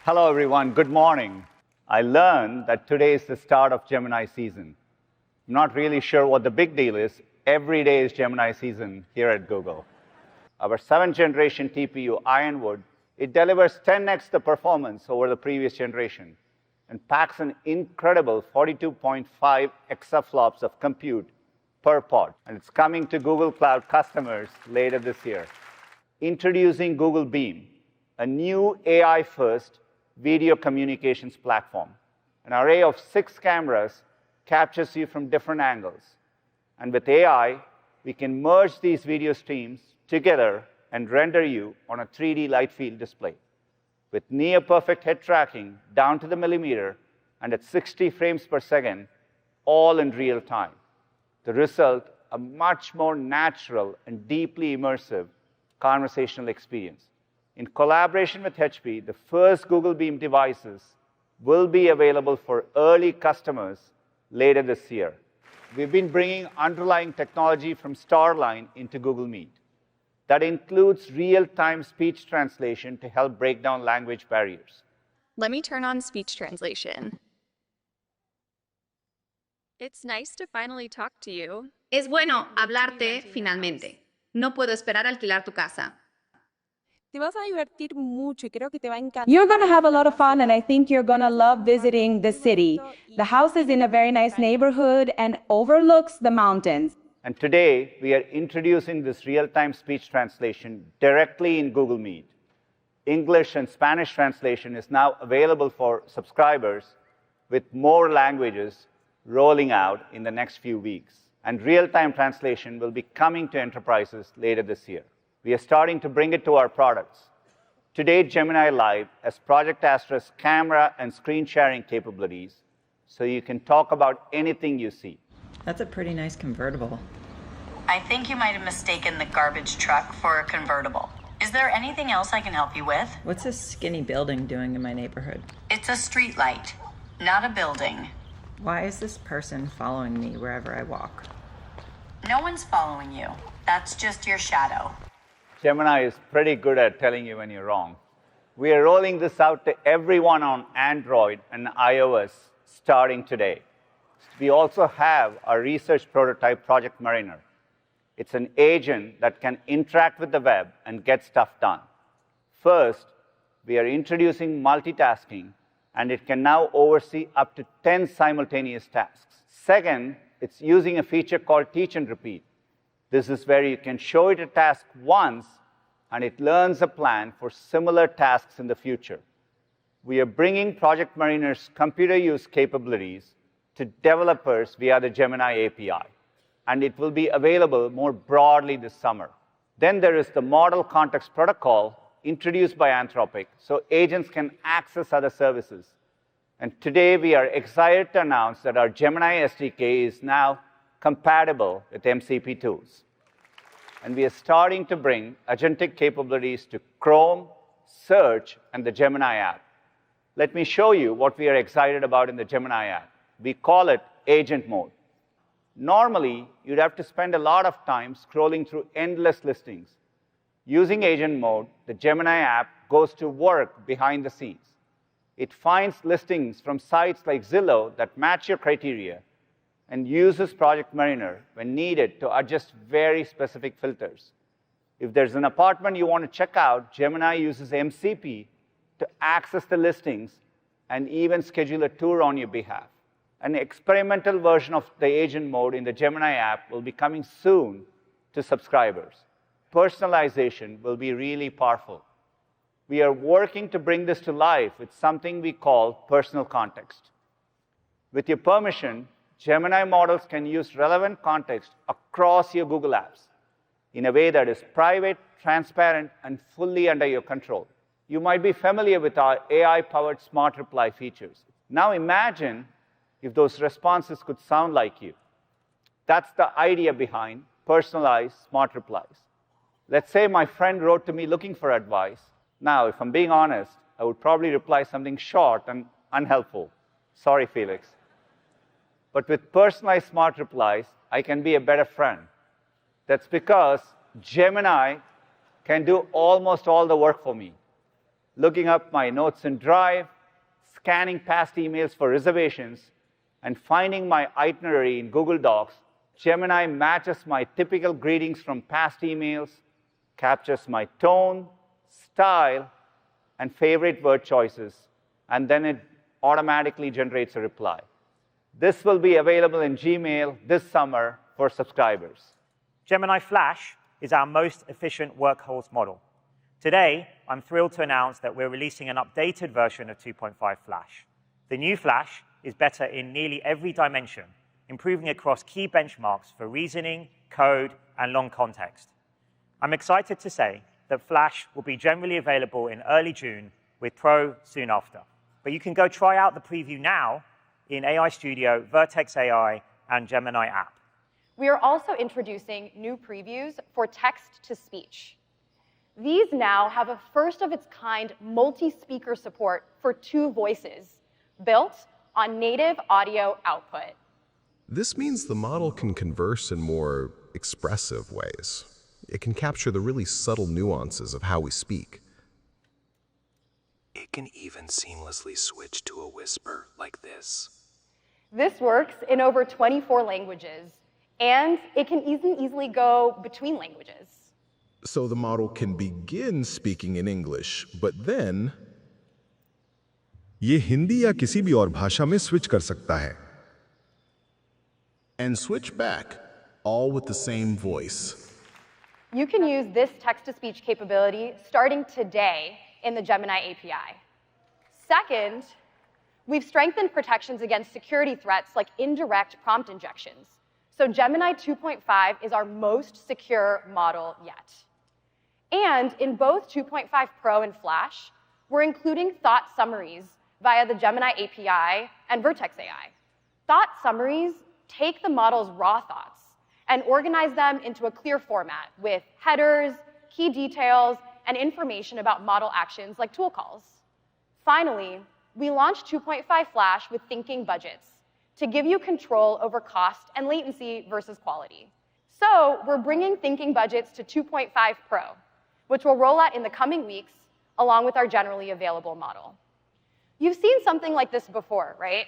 Hello, everyone. Good morning. I learned that today is the start of Gemini season. I'm not really sure what the big deal is. Every day is Gemini season here at Google. Our 7th generation TPU, Ironwood, it delivers 10x the performance over the previous generation and packs an incredible 42.5 exaflops of compute per pod. And it's coming to Google Cloud customers later this year. Introducing Google Beam, a new AI-first video communications platform. An array of 6 cameras captures you from different angles. And with AI, we can merge these video streams together and render you on a 3D light field display. With near-perfect head tracking down to the millimeter and at 60 frames per second, all in real time. The result, a much more natural and deeply immersive conversational experience. In collaboration with HP, the first Google Beam devices will be available for early customers later this year. We've been bringing underlying technology from Starline into Google Meet. That includes real-time speech translation to help break down language barriers. Let me turn on speech translation. It's nice to finally talk to you. Es bueno hablarte finalmente. No puedo esperar a alquilar tu casa. Te vas a divertir mucho y creo que te va a encantar. You're going to have a lot of fun, and I think you're going to love visiting the city. The house is in a very nice neighborhood and overlooks the mountains. And today, we are introducing this real-time speech translation directly in Google Meet. English and Spanish translation is now available for subscribers, with more languages rolling out in the next few weeks. And real-time translation will be coming to enterprises later this year. We are starting to bring it to our products. Today, Gemini Live has Project Astra's camera and screen sharing capabilities, so you can talk about anything you see. That's a pretty nice convertible. I think you might have mistaken the garbage truck for a convertible. Is there anything else I can help you with? What's this skinny building doing in my neighborhood? It's a street light, not a building. Why is this person following me wherever I walk? No one's following you. That's just your shadow. Gemini is pretty good at telling you when you're wrong. We are rolling this out to everyone on Android and iOS starting today. We also have our research prototype, Project Mariner. It's an agent that can interact with the web and get stuff done. First, we are introducing multitasking, and it can now oversee up to 10 simultaneous tasks. Second, it's using a feature called Teach and Repeat. This is where you can show it a task once, and it learns a plan for similar tasks in the future. We are bringing Project Mariner's computer use capabilities to developers via the Gemini API, and it will be available more broadly this summer. Then there is the Model Context Protocol introduced by Anthropic, so agents can access other services. And today, we are excited to announce that our Gemini SDK is now compatible with MCP tools. And we are starting to bring Agentic capabilities to Chrome, Search, and the Gemini app. Let me show you what we are excited about in the Gemini app. We call it Agent Mode. Normally, you'd have to spend a lot of time scrolling through endless listings. Using Agent Mode, the Gemini app goes to work behind the scenes. It finds listings from sites like Zillow that match your criteria and uses Project Mariner when needed to adjust very specific filters. If there's an apartment you want to check out, Gemini uses MCP to access the listings and even schedule a tour on your behalf. An experimental version of the Agent Mode in the Gemini app will be coming soon to subscribers. Personalization will be really powerful. We are working to bring this to life with something we call personal context. With your permission, Gemini models can use relevant context across your Google apps in a way that is private, transparent, and fully under your control. You might be familiar with our AI-powered smart reply features. Now imagine if those responses could sound like you. That's the idea behind personalized smart replies. Let's say my friend wrote to me looking for advice. Now, if I'm being honest, I would probably reply something short and unhelpful. Sorry, Felix. But with personalized smart replies, I can be a better friend. That's because Gemini can do almost all the work for me. looking up my notes in Drive, scanning past emails for reservations, and finding my itinerary in Google Docs, Gemini matches my typical greetings from past emails, captures my tone, style, and favorite word choices, and then it automatically generates a reply. This will be available in Gmail this summer for subscribers. Gemini Flash is our most efficient workhorse model. Today, I'm thrilled to announce that we're releasing an updated version of 2.5 Flash. The new Flash is better in nearly every dimension, improving across key benchmarks for reasoning, code, and long context. I'm excited to say that Flash will be generally available in early June, with Pro soon after. But you can go try out the preview now in AI Studio, Vertex AI, and Gemini app. We are also introducing new previews for text-to-speech. These now have a first-of-its-kind multi-speaker support for 2 voices, built on native audio output. This means the model can converse in more expressive ways. It can capture the really subtle nuances of how we speak. It can even seamlessly switch to a whisper like this. This works in over 24 languages, and it can easily go between languages. So the model can begin speaking in English, but then ये हिंदी या किसी भी और भाषा में switch कर सकता है. And switch back, all with the same voice. You can use this text-to-speech capability starting today in the Gemini API. Second, we've strengthened protections against security threats like indirect prompt injections. So Gemini 2.5 is our most secure model yet. And in both 2.5 Pro and Flash, we're including Thought Summaries via the Gemini API and Vertex AI. Thought Summaries take the model's raw thoughts and organize them into a clear format with headers, key details, and information about model actions like tool calls. Finally, we launched 2.5 Flash with thinking budgets to give you control over cost and latency versus quality. So we're bringing thinking budgets to 2.5 Pro, which will roll out in the coming weeks along with our generally available model. You've seen something like this before, right?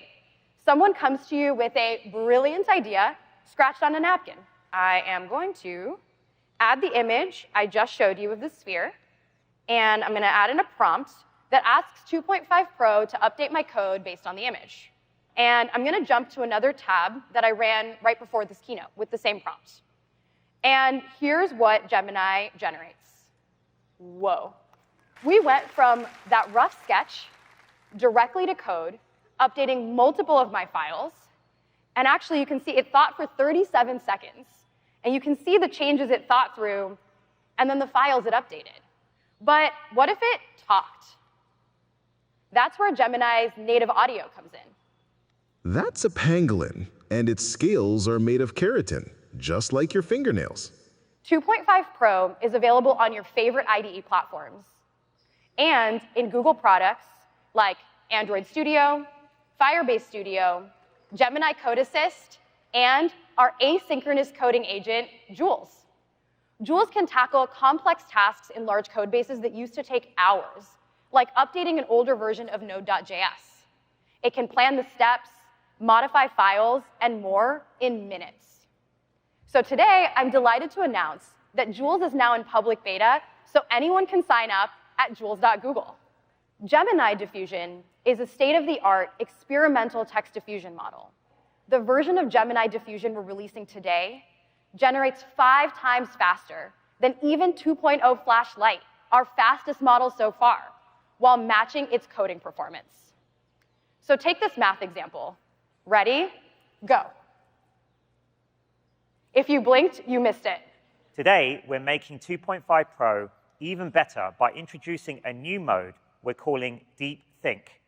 Someone comes to you with a brilliant idea scratched on a napkin. I am going to add the image I just showed you of the sphere, and I'm going to add in a prompt that asks 2.5 Pro to update my code based on the image. And I'm going to jump to another tab that I ran right before this keynote with the same prompt. And here's what Gemini generates. Whoa. We went from that rough sketch directly to code, updating multiple of my files. And actually, you can see it thought for 37 seconds. And you can see the changes it thought through, and then the files it updated. But what if it talked? That's where Gemini's native audio comes in. That's a pangolin, and its scales are made of keratin, just like your fingernails. 2.5 Pro is available on your favorite IDE platforms and in Google products like Android Studio, Firebase Studio, Gemini Code Assist, and our asynchronous coding agent, Jules. Jules can tackle complex tasks in large code bases that used to take hours, like updating an older version of Node.js. It can plan the steps, modify files, and more in minutes. So today, I'm delighted to announce that Jules is now in public beta, so anyone can sign up at jules.google. Gemini Diffusion is a state-of-the-art experimental text diffusion model. The version of Gemini Diffusion we're releasing today generates 5 times faster than even 2.0 Flash Lite, our fastest model so far, while matching its coding performance. So take this math example. Ready? Go. If you blinked, you missed it. Today, we're making 2.5 Pro even better by introducing a new mode we're calling Deep Think.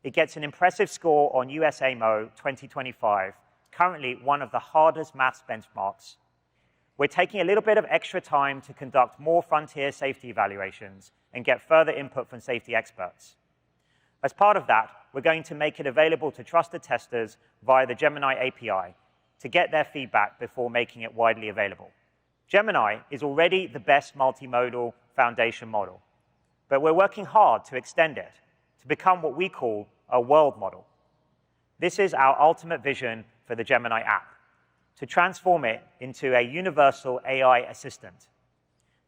It gets an impressive score on USAMO 2025, currently one of the hardest maths benchmarks. We're taking a little bit of extra time to conduct more frontier safety evaluations and get further input from safety experts. As part of that, we're going to make it available to trusted testers via the Gemini API to get their feedback before making it widely available. Gemini is already the best multimodal foundation model. but we're working hard to extend it to become what we call a world model. This is our ultimate vision for the Gemini app, to transform it into a universal AI assistant.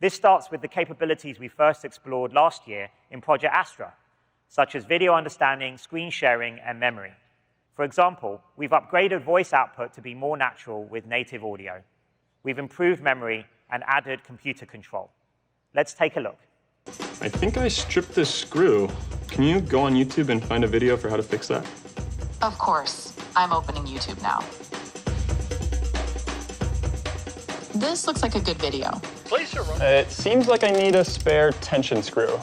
This starts with the capabilities we first explored last year in Project Astra, such as video understanding, screen sharing, and memory. For example, we've upgraded voice output to be more natural with native audio. We've improved memory and added computer control. Let's take a look. I think I stripped this screw. Can you go on YouTube and find a video for how to fix that? Of course. I'm opening YouTube now. This looks like a good video. It seems like I need a spare tension screw.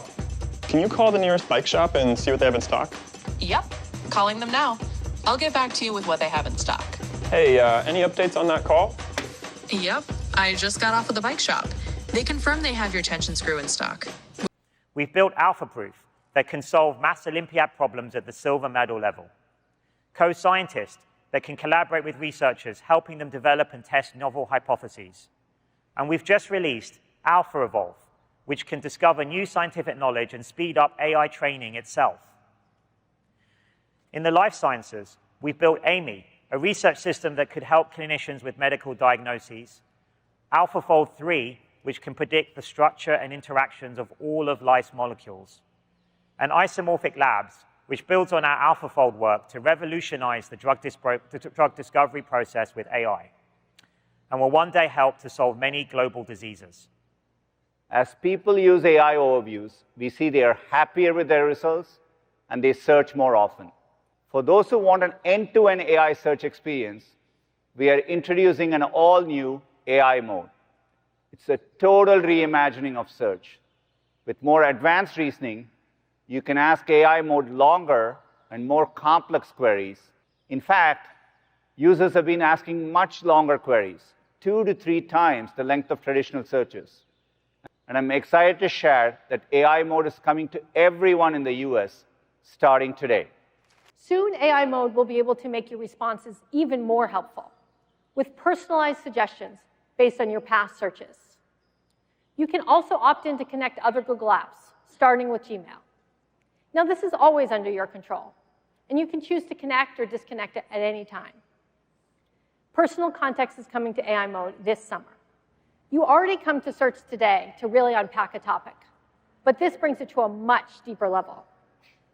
Can you call the nearest bike shop and see what they have in stock? Yep. Calling them now. I'll get back to you with what they have in stock. Hey, any updates on that call? Yep. I just got off with the bike shop. They confirmed they have your tension screw in stock. We've built alpha proof that can solve mass Olympiad problems at the silver medal level. Co-scientists that can collaborate with researchers, helping them develop and test novel hypotheses. And we've just released Alpha Evolve, which can discover new scientific knowledge and speed up AI training itself. In the life sciences, we've built Amy, a research system that could help clinicians with medical diagnoses, AlphaFold 3, which can predict the structure and interactions of all of life's molecules, and Isomorphic Labs, which builds on our AlphaFold work to revolutionize the drug discovery process with AI, and will one day help to solve many global diseases. As people use AI overviews, we see they are happier with their results and they search more often. For those who want an end-to-end AI search experience, we are introducing an all-new AI mode. It's a total reimagining of search. With more advanced reasoning, you can ask AI mode longer and more complex queries. In fact, users have been asking much longer queries, 2 to 3 times the length of traditional searches. And I'm excited to share that AI mode is coming to everyone in the US starting today. Soon, AI mode will be able to make your responses even more helpful, with personalized suggestions based on your past searches. You can also opt in to connect to other Google apps, starting with Gmail. Now, this is always under your control, and you can choose to connect or disconnect it at any time. Personal context is coming to AI mode this summer. You already come to search today to really unpack a topic, but this brings it to a much deeper level.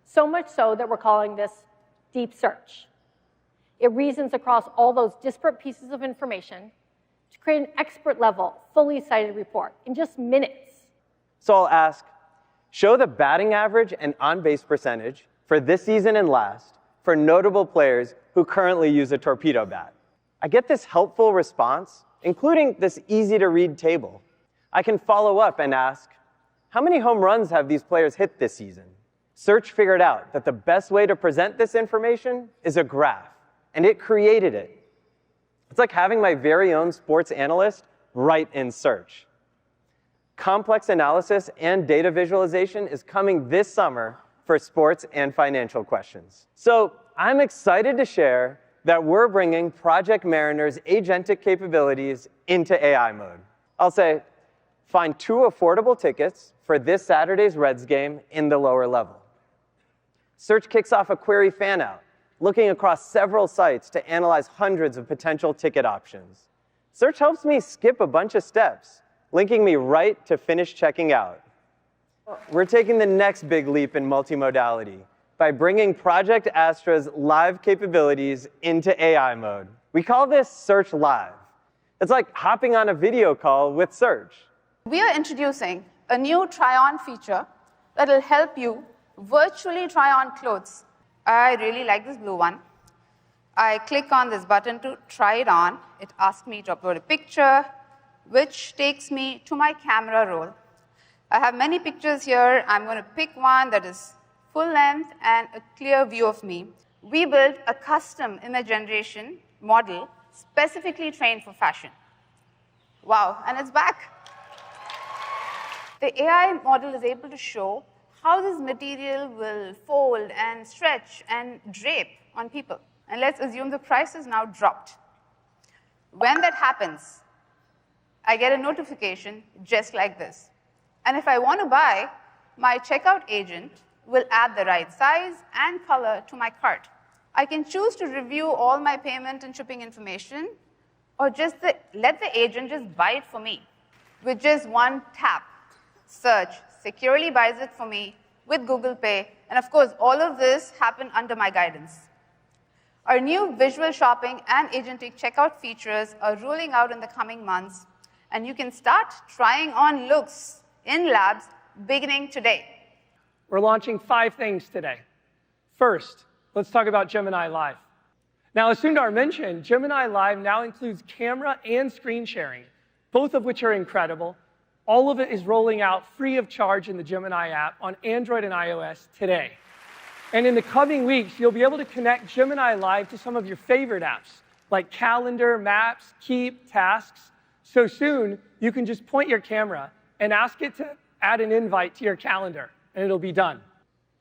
So much so that we're calling this deep search. It reasons across all those disparate pieces of information to create an expert-level, fully cited report in just minutes. So I'll ask, show the batting average and on-base percentage for this season and last for notable players who currently use a torpedo bat. I get this helpful response, including this easy-to-read table. I can follow up and ask, how many home runs have these players hit this season? Search figured out that the best way to present this information is a graph, and it created it. It's like having my very own sports analyst write in Search. Complex analysis and data visualization is coming this summer for sports and financial questions. So I'm excited to share that we're bringing Project Mariner's agentic capabilities into AI mode. I'll say, find 2 affordable tickets for this Saturday's Reds game in the lower level. Search kicks off a query fan-out, looking across several sites to analyze hundreds of potential ticket options. Search helps me skip a bunch of steps, linking me right to finish checking out. We're taking the next big leap in multimodality by bringing Project Astra's live capabilities into AI mode. We call this Search Live. It's like hopping on a video call with Search. We are introducing a new try-on feature that will help you virtually try on clothes. I really like this blue one. I click on this button to try it on. It asks me to upload a picture, which takes me to my camera roll. I have many pictures here. I'm going to pick one that is full length and a clear view of me. We built a custom image generation model specifically trained for fashion. Wow, and it's back. The AI model is able to show how this material will fold and stretch and drape on people. And let's assume the price is now dropped. When that happens, I get a notification just like this. And if I want to buy, my checkout agent will add the right size and color to my cart. I can choose to review all my payment and shipping information, or just let the agent just buy it for me. With just one tap, Search securely buys it for me with Google Pay, and of course, all of this happened under my guidance. Our new visual shopping and agentic checkout features are rolling out in the coming months, and you can start trying on looks in labs beginning today. We're launching 5 things today. First, let's talk about Gemini Live. Now, as Sundar mentioned, Gemini Live now includes camera and screen sharing, both of which are incredible. All of it is rolling out free of charge in the Gemini app on Android and iOS today. And in the coming weeks, you'll be able to connect Gemini Live to some of your favorite apps, like Calendar, Maps, Keep, Tasks. So soon, you can just point your camera and ask it to add an invite to your calendar, and it'll be done.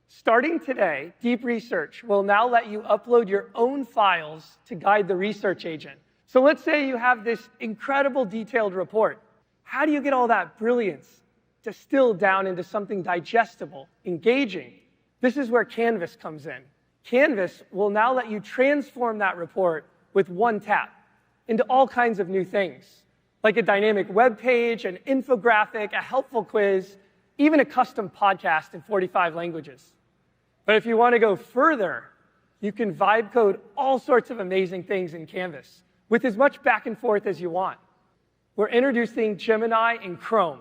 Starting today, Deep Research will now let you upload your own files to guide the research agent. So let's say you have this incredible detailed report. How do you get all that brilliance distilled down into something digestible, engaging? This is where Canvas comes in. Canvas will now let you transform that report with one tap into all kinds of new things, like a dynamic web page, an infographic, a helpful quiz, even a custom podcast in 45 languages. But if you want to go further, you can vibe code all sorts of amazing things in Canvas with as much back and forth as you want. We're introducing Gemini in Chrome.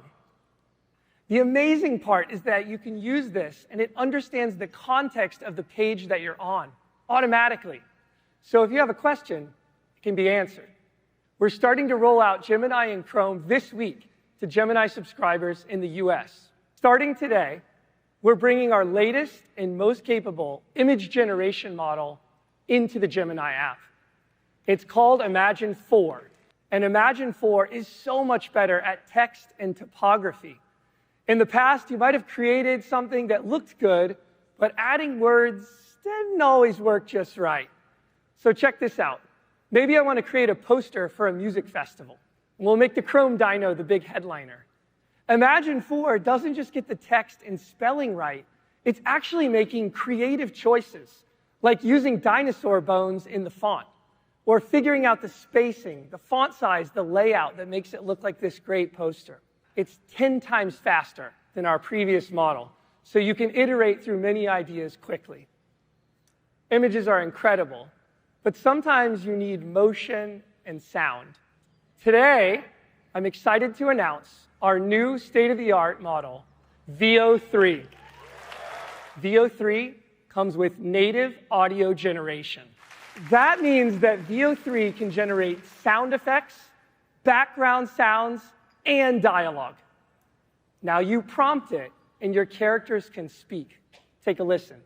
The amazing part is that you can use this, and it understands the context of the page that you're on automatically. So if you have a question, it can be answered. We're starting to roll out Gemini in Chrome this week to Gemini subscribers in the US. Starting today, we're bringing our latest and most capable image generation model into the Gemini app. It's called Imagen 4. And Imagen 4 is so much better at text and typography. In the past, you might have created something that looked good, but adding words didn't always work just right. So check this out. Maybe I want to create a poster for a music festival. We'll make the Chrome Dino the big headliner. Imagen 4 doesn't just get the text and spelling right, it's actually making creative choices, like using dinosaur bones in the font, or figuring out the spacing, the font size, the layout that makes it look like this great poster. It's 10 times faster than our previous model, so you can iterate through many ideas quickly. Images are incredible, but sometimes you need motion and sound. Today, I'm excited to announce our new state-of-the-art model, Veo 3. Veo 3 comes with native audio generation. That means that Veo 3 can generate sound effects, background sounds, and dialogue. Now you prompt it, and your characters can speak. Take a listen.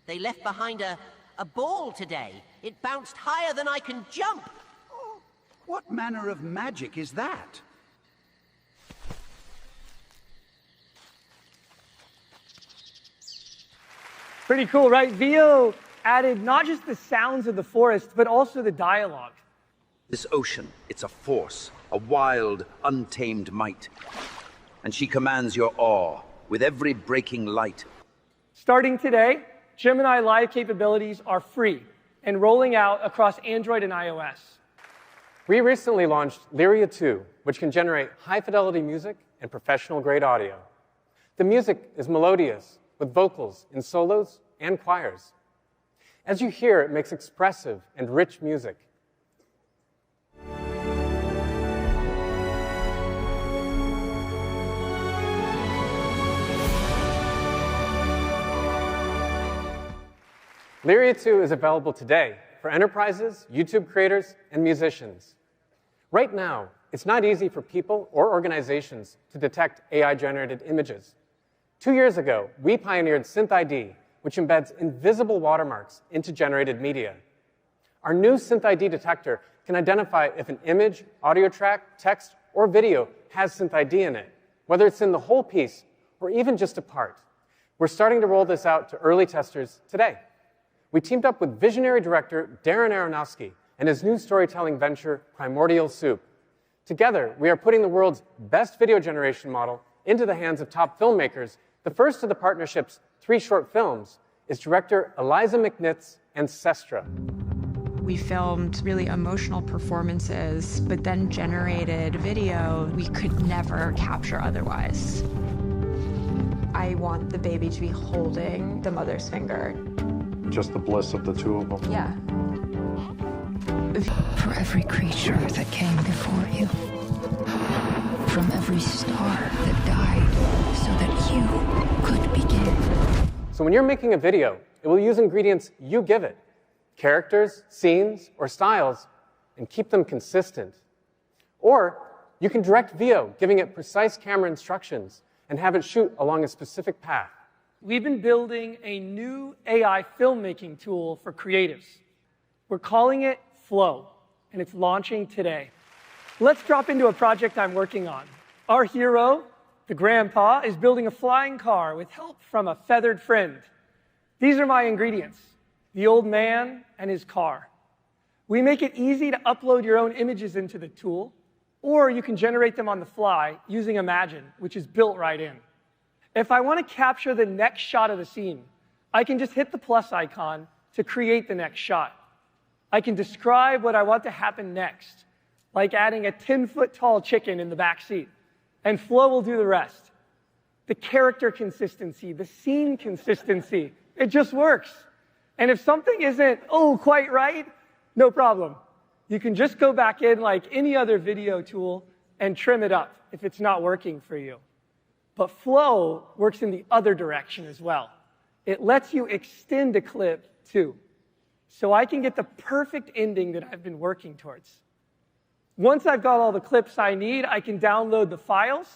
They left behind a ball today. It bounced higher than I can jump. Oh, what manner of magic is that? Pretty cool, right? Veo added not just the sounds of the forest, but also the dialogue. This ocean, it's a force, a wild, untamed might. And she commands your awe with every breaking light. Starting today, Gemini Live capabilities are free and rolling out across Android and iOS. We recently launched Lyria 2, which can generate high-fidelity music and professional-grade audio. The music is melodious, with vocals in solos and choirs. As you hear, it makes expressive and rich music. Lyria 2 is available today for enterprises, YouTube creators, and musicians. Right now, it's not easy for people or organizations to detect AI-generated images. 2 years ago, we pioneered synthID, which embeds invisible watermarks into generated media. Our new synthID detector can identify if an image, audio track, text, or video has synthID in it, whether it's in the whole piece or even just a part. We're starting to roll this out to early testers today. We teamed up with visionary director Darren Aronofsky and his new storytelling venture, Primordial Soup. Together, we are putting the world's best video generation model into the hands of top filmmakers. The first of the partnership's 3 short films is director Eliza McNitt's Ancestra. We filmed really emotional performances, but then generated video we could never capture otherwise. I want the baby to be holding the mother's finger. Just the bliss of the 2 of them. Yeah. For every creature that came before you, from every star that died so that you could begin. So when you're making a video, it will use ingredients you give it, characters, scenes, or styles, and keep them consistent. Or you can direct VO, giving it precise camera instructions, and have it shoot along a specific path. We've been building a new AI filmmaking tool for creatives. We're calling it Flow, and it's launching today. Let's drop into a project I'm working on. Our hero, the grandpa, is building a flying car with help from a feathered friend. These are my ingredients: the old man and his car. We make it easy to upload your own images into the tool, or you can generate them on the fly using Imagen, which is built right in. If I want to capture the next shot of the scene, I can just hit the plus icon to create the next shot. I can describe what I want to happen next, like adding a 10-foot-tall chicken in the back seat, and Flow will do the rest. The character consistency, the scene consistency, it just works. And if something isn't, quite right, no problem. You can just go back in like any other video tool and trim it up if it's not working for you. But Flow works in the other direction as well. It lets you extend a clip too, so I can get the perfect ending that I've been working towards. Once I've got all the clips I need, I can download the files.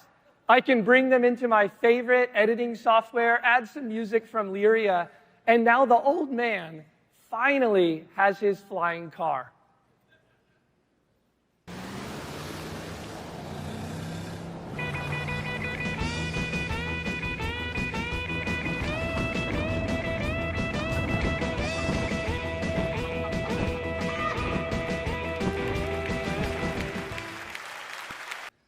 I can bring them into my favorite editing software, add some music from Lyria, and now the old man finally has his flying car.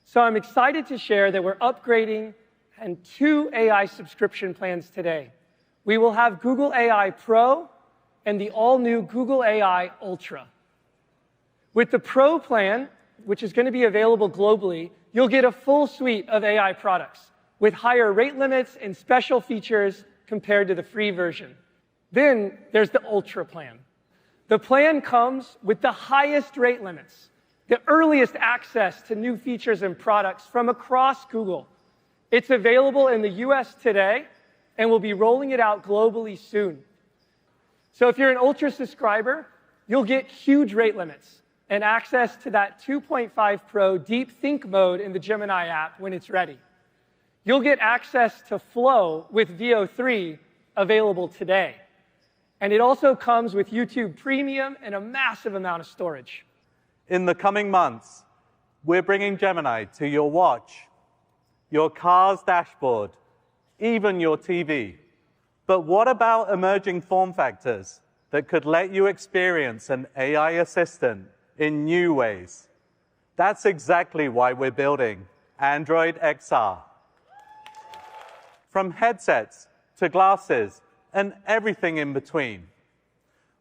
So I'm excited to share that we're upgrading and 2 AI subscription plans today. We will have Google AI Pro and the all-new Google AI Ultra. With the Pro plan, which is going to be available globally, you'll get a full suite of AI products with higher rate limits and special features compared to the free version. Then there's the Ultra plan. The plan comes with the highest rate limits, the earliest access to new features and products from across Google. It's available in the US today, and we'll be rolling it out globally soon. So if you're an Ultra subscriber, you'll get huge rate limits and access to that 2.5 Pro Deep Think mode in the Gemini app when it's ready. You'll get access to Flow with VO3 available today. And it also comes with YouTube Premium and a massive amount of storage. In the coming months, we're bringing Gemini to your watch, your car's dashboard, even your TV. But what about emerging form factors that could let you experience an AI assistant in new ways? That's exactly why we're building Android XR. From headsets to glasses and everything in between.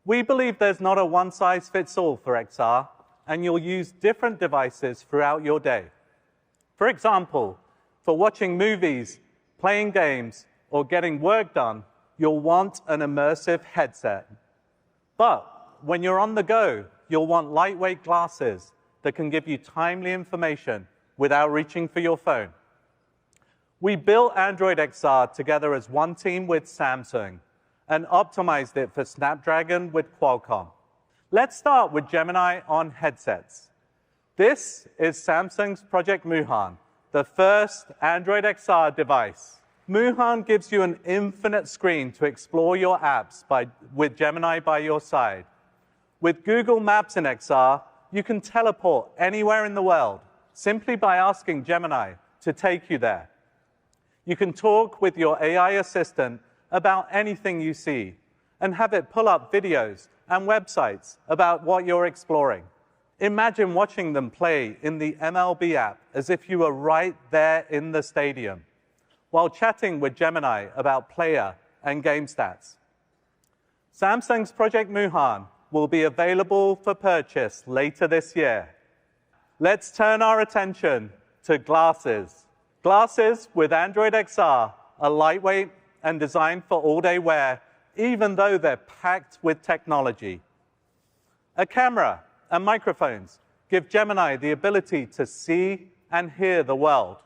We believe there's not a one-size-fits-all for XR, and you'll use different devices throughout your day. For example, for watching movies, playing games, or getting work done, you'll want an immersive headset. But when you're on the go, you'll want lightweight glasses that can give you timely information without reaching for your phone. We built Android XR together as one team with Samsung and optimized it for Snapdragon with Qualcomm. Let's start with Gemini on headsets. This is Samsung's Project Muhan, the first Android XR device. Muhan gives you an infinite screen to explore your apps with Gemini by your side. With Google Maps in XR, you can teleport anywhere in the world simply by asking Gemini to take you there. You can talk with your AI assistant about anything you see and have it pull up videos and websites about what you're exploring. Imagine watching them play in the MLB app as if you were right there in the stadium, while chatting with Gemini about player and game stats. Samsung's Project Muhan will be available for purchase later this year. Let's turn our attention to glasses. Glasses with Android XR are lightweight and designed for all-day wear, even though they're packed with technology. A camera and microphones give Gemini the ability to see and hear the world.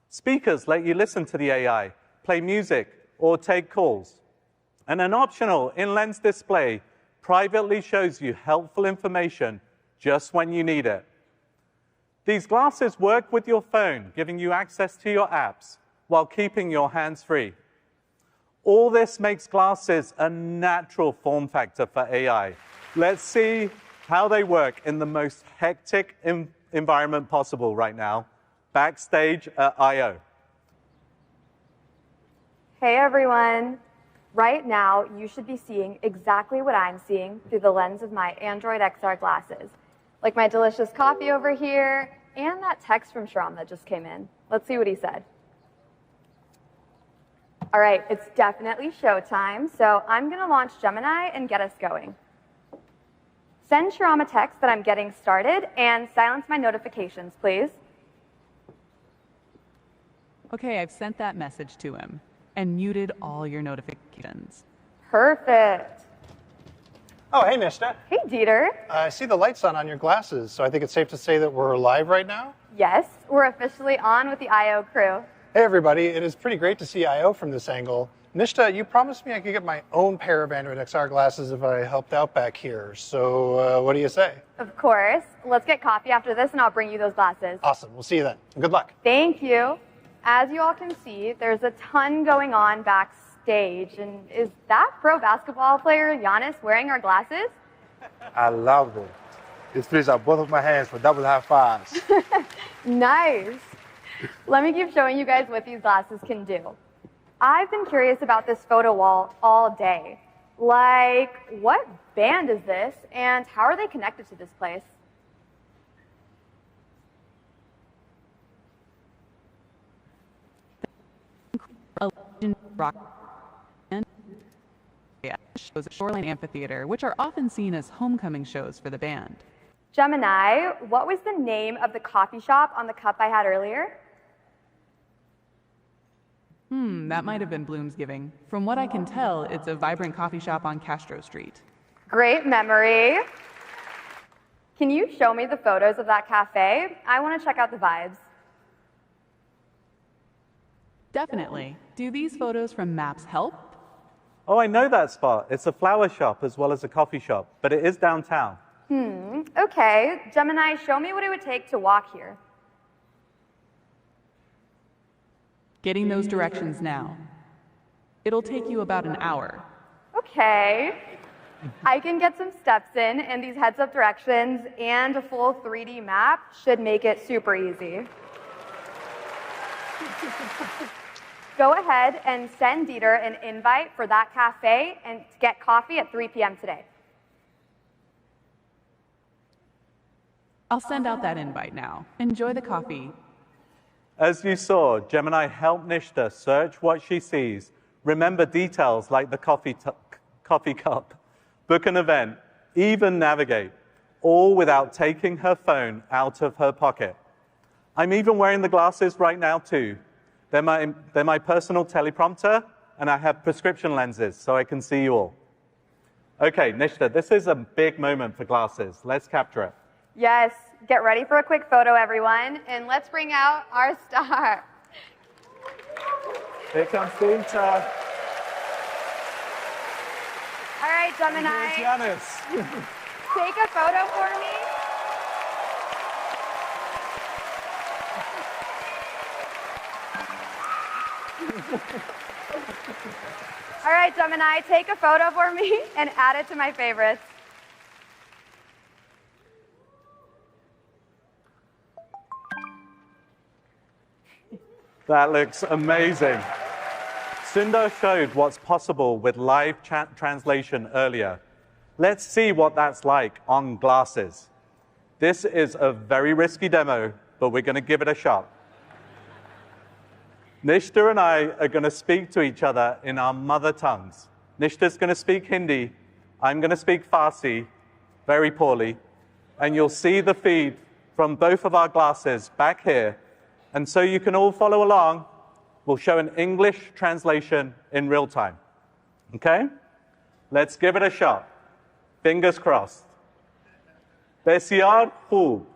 Speakers let you listen to the AI, play music, or take calls. And an optional in-lens display privately shows you helpful information just when you need it. These glasses work with your phone, giving you access to your apps while keeping your hands free. All this makes glasses a natural form factor for AI. Let's see how they work in the most hectic environment possible right now, backstage at I/O. Hey everyone. Right now, you should be seeing exactly what I'm seeing through the lens of my Android XR glasses. Like my delicious coffee over here, and that text from Shram that just came in. Let's see what he said. All right, it's definitely showtime, so I'm gonna launch Gemini and get us going. Send Shram a text that I'm getting started, and silence my notifications, please. Okay, I've sent that message to him and muted all your notifications. Perfect. Oh, hey, Nishta. Hey, Dieter. I see the lights on your glasses, so I think it's safe to say that we're live right now? Yes, we're officially on with the I/O crew. Hey, everybody. It is pretty great to see I/O from this angle. Nishta, you promised me I could get my own pair of Android XR glasses if I helped out back here. So what do you say? Of course. Let's get coffee after this, and I'll bring you those glasses. Awesome. We'll see you then. Good luck. Thank you. As you all can see, there's a ton going on backstage. And is that pro basketball player Giannis wearing our glasses? I love them. This fits out both of my hands for double high fives. Nice. Let me keep showing you guys what these glasses can do. I've been curious about this photo wall all day. Like, what band is this, and how are they connected to this place? A legend rock band shows at Shoreline Amphitheater, which are often seen as homecoming shows for the band. Gemini, what was the name of the coffee shop on the cup I had earlier? That might have been Bloomsgiving. From what I can tell, it's a vibrant coffee shop on Castro Street. Great memory. Can you show me the photos of that cafe? I want to check out the vibes. Definitely. Do these photos from Maps help? Oh, I know that spot. It's a flower shop as well as a coffee shop, but it is downtown. Okay. Gemini, show me what it would take to walk here. Getting those directions now. It'll take you about an hour. Okay. I can get some steps in, and these heads-up directions and a full 3D map should make it super easy. Go ahead and send Dieter an invite for that cafe and to get coffee at 3 p.m. today. I'll send out that invite now. Enjoy the coffee. As you saw, Gemini helped Nishta search what she sees, remember details like the coffee cup, book an event, even navigate, all without taking her phone out of her pocket. I'm even wearing the glasses right now too. They're my personal teleprompter, and I have prescription lenses so I can see you all. Okay, Nishta, this is a big moment for glasses. Let's capture it. Yes, get ready for a quick photo, everyone, and let's bring out our star. Here comes Dieter. All right, Gemini. Here's Giannis. Take a photo for me. All right, Gemini, take a photo for me and add it to my favorites. That looks amazing. Sundar showed what's possible with live chat translation earlier. Let's see what that's like on glasses. This is a very risky demo, but we're going to give it a shot. Nishta and I are going to speak to each other in our mother tongues. Nishta's going to speak Hindi. I'm going to speak Farsi, very poorly. And you'll see the feed from both of our glasses back here. And so you can all follow along. We'll show an English translation in real time. Okay? Let's give it a shot. Fingers crossed. بسیار خوب.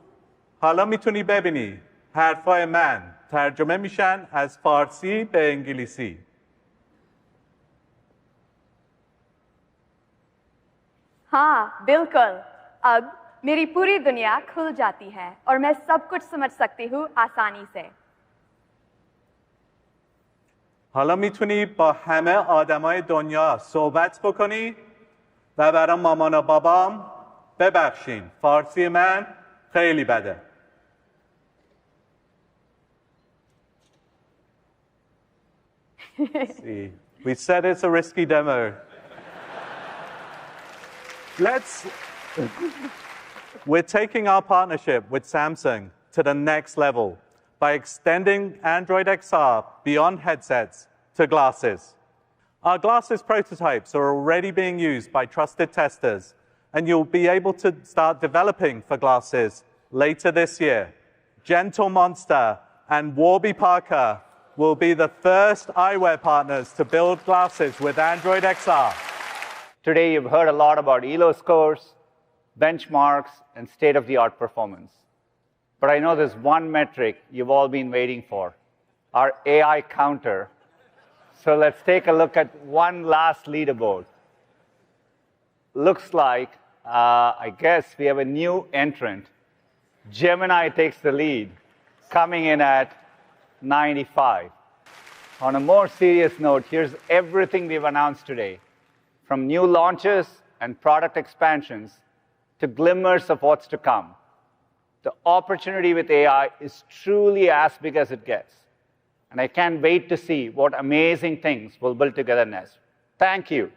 حالا میتونی ببینی حرفای من ترجمه میشن از فارسی به انگلیسی. हाँ बिल्कुल अब मेरी पूरी दुनिया खुल जाती है और मैं सब कुछ समझ सकती हूँ आसानी से حالا میتونی با همه آدمای دنیا صحبت بکنی و برای مامان و بابام ببخشین فارسی من خیلی بده. See, we said it's a risky demo. We're taking our partnership with Samsung to the next level by extending Android XR beyond headsets to glasses. Our glasses prototypes are already being used by trusted testers, and you'll be able to start developing for glasses later this year. Gentle Monster and Warby Parker will be the first eyewear partners to build glasses with Android XR. Today, you've heard a lot about ELO scores, benchmarks, and state-of-the-art performance. But I know there's one metric you've all been waiting for, our AI counter. So let's take a look at one last leaderboard. Looks like, I guess, we have a new entrant. Gemini takes the lead, coming in at 95. On a more serious note, here's everything we've announced today, from new launches and product expansions to glimmers of what's to come. The opportunity with AI is truly as big as it gets. And I can't wait to see what amazing things we'll build together next. Thank you.